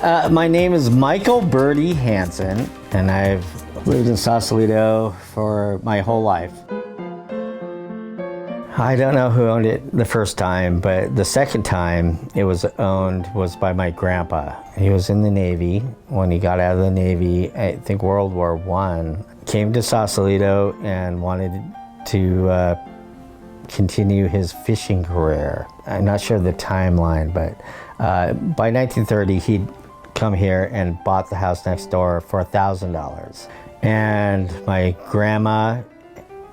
My name is Michael Birdie Hansen, and I've lived in Sausalito for my whole life. I don't know who owned it the first time, but the second time it was owned was by my grandpa. He was in the Navy. When he got out of the Navy, I think World War I, came to Sausalito and wanted to continue his fishing career. I'm not sure the timeline, but by 1930 he'd come here and bought the house next door for $1,000. And my grandma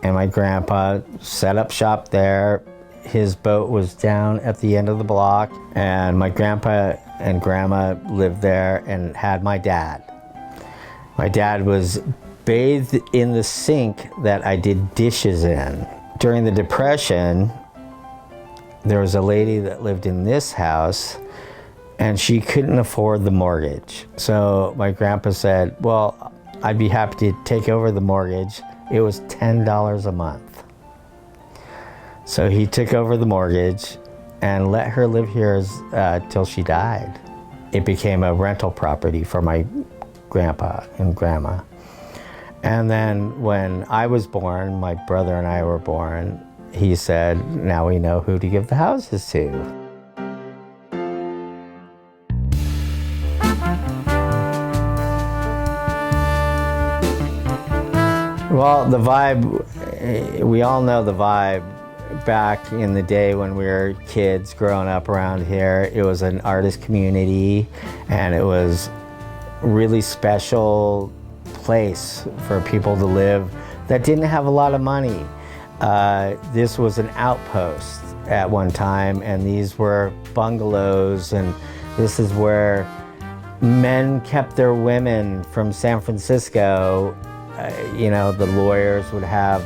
and my grandpa set up shop there. His boat was down at the end of the block, and my grandpa and grandma lived there and had my dad. My dad was bathed in the sink that I did dishes in. During the Depression, there was a lady that lived in this house, and she couldn't afford the mortgage. So my grandpa said, well, I'd be happy to take over the mortgage. It was $10 a month. So he took over the mortgage and let her live here till she died. It became a rental property for my grandpa and grandma. And then when I was born, my brother and I were born, he said, now we know who to give the houses to. Well, the vibe, we all know the vibe. Back in the day when we were kids growing up around here, it was an artist community, and it was a really special place for people to live that didn't have a lot of money. This was an outpost at one time, and these were bungalows, and this is where men kept their women from San Francisco. You know, the lawyers would have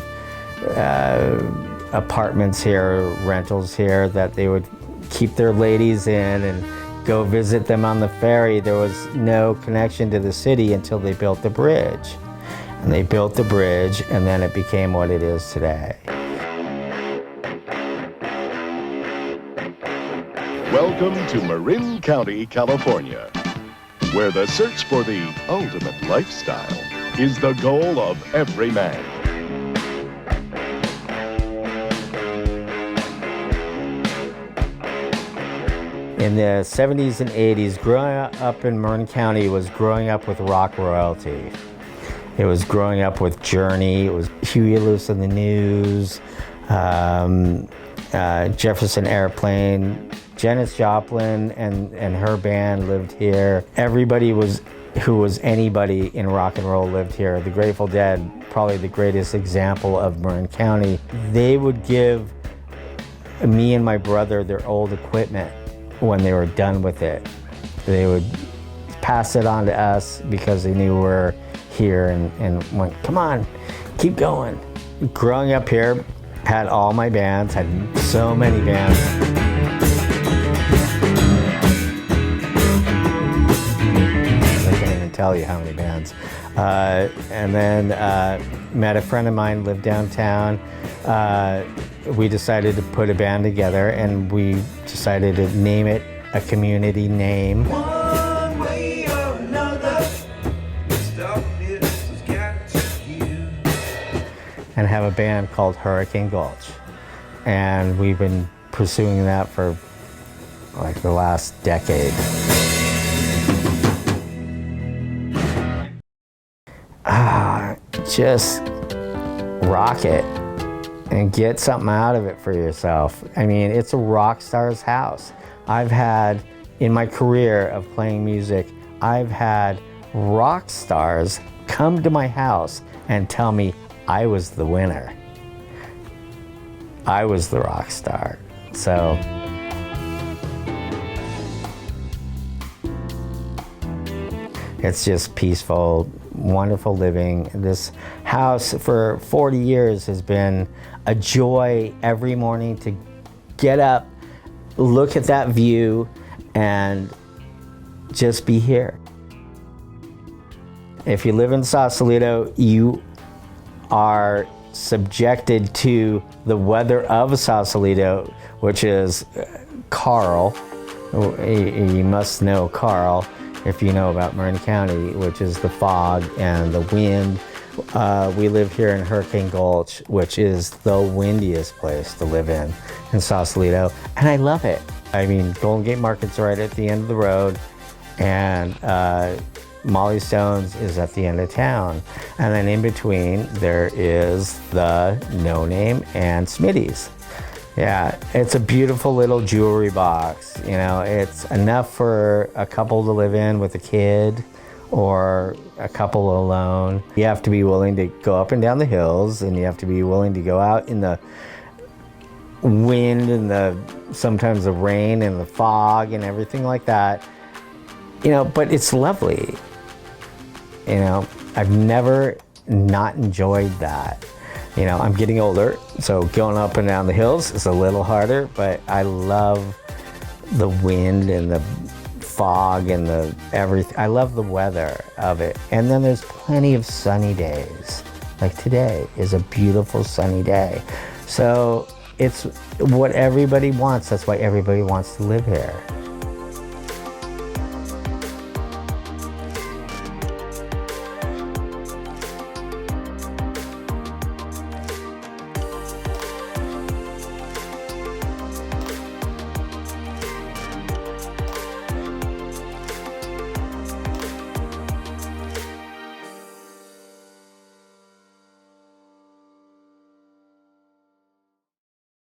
apartments here, rentals here, that they would keep their ladies in and go visit them on the ferry. There was no connection to the city until they built the bridge. And they built the bridge, and then it became what it is today. Welcome to Marin County, California, where the search for the ultimate lifestyle is the goal of every man. In the 70s and 80s, growing up in Marin County was growing up with rock royalty. It was growing up with Journey, it was Huey Lewis and the News, Jefferson Airplane, Janis Joplin and her band lived here. Everybody who was anybody in rock and roll lived here. The Grateful Dead, probably the greatest example of Marin County. They would give me and my brother their old equipment when they were done with it. They would pass it on to us because they knew we're here and went, come on, keep going. Growing up here, had all my bands, had so many bands. Tell you how many bands. And then met a friend of mine, lived downtown. We decided to put a band together, and we decided to name it a community name. One way or another, this darkness has got to you. And have a band called Hurricane Gulch. And we've been pursuing that for like the last decade. Just rock it and get something out of it for yourself. I mean, it's a rock star's house. I've had, in my career of playing music, I've had rock stars come to my house and tell me I was the winner. I was the rock star. So it's just peaceful, wonderful living. This house for 40 years has been a joy every morning to get up, look at that view, and just be here. If you live in Sausalito, you are subjected to the weather of Sausalito, which is Carl. You must know Carl. if you know about Marin County, which is the fog and the wind. We live here in Hurricane Gulch, which is the windiest place to live in Sausalito, and I love it. I mean, Golden Gate Market's right at the end of the road, and Molly Stone's is at the end of town. And then in between, there is the No Name and Smitty's. Yeah, it's a beautiful little jewelry box. You know, it's enough for a couple to live in with a kid, or a couple alone. You have to be willing to go up and down the hills, and you have to be willing to go out in the wind and sometimes the rain and the fog and everything like that. You know, but it's lovely. You know, I've never not enjoyed that. You know, I'm getting older, so going up and down the hills is a little harder, but I love the wind and the fog and the everything. I love the weather of it. And then there's plenty of sunny days. Like today is a beautiful sunny day. So it's what everybody wants. That's why everybody wants to live here.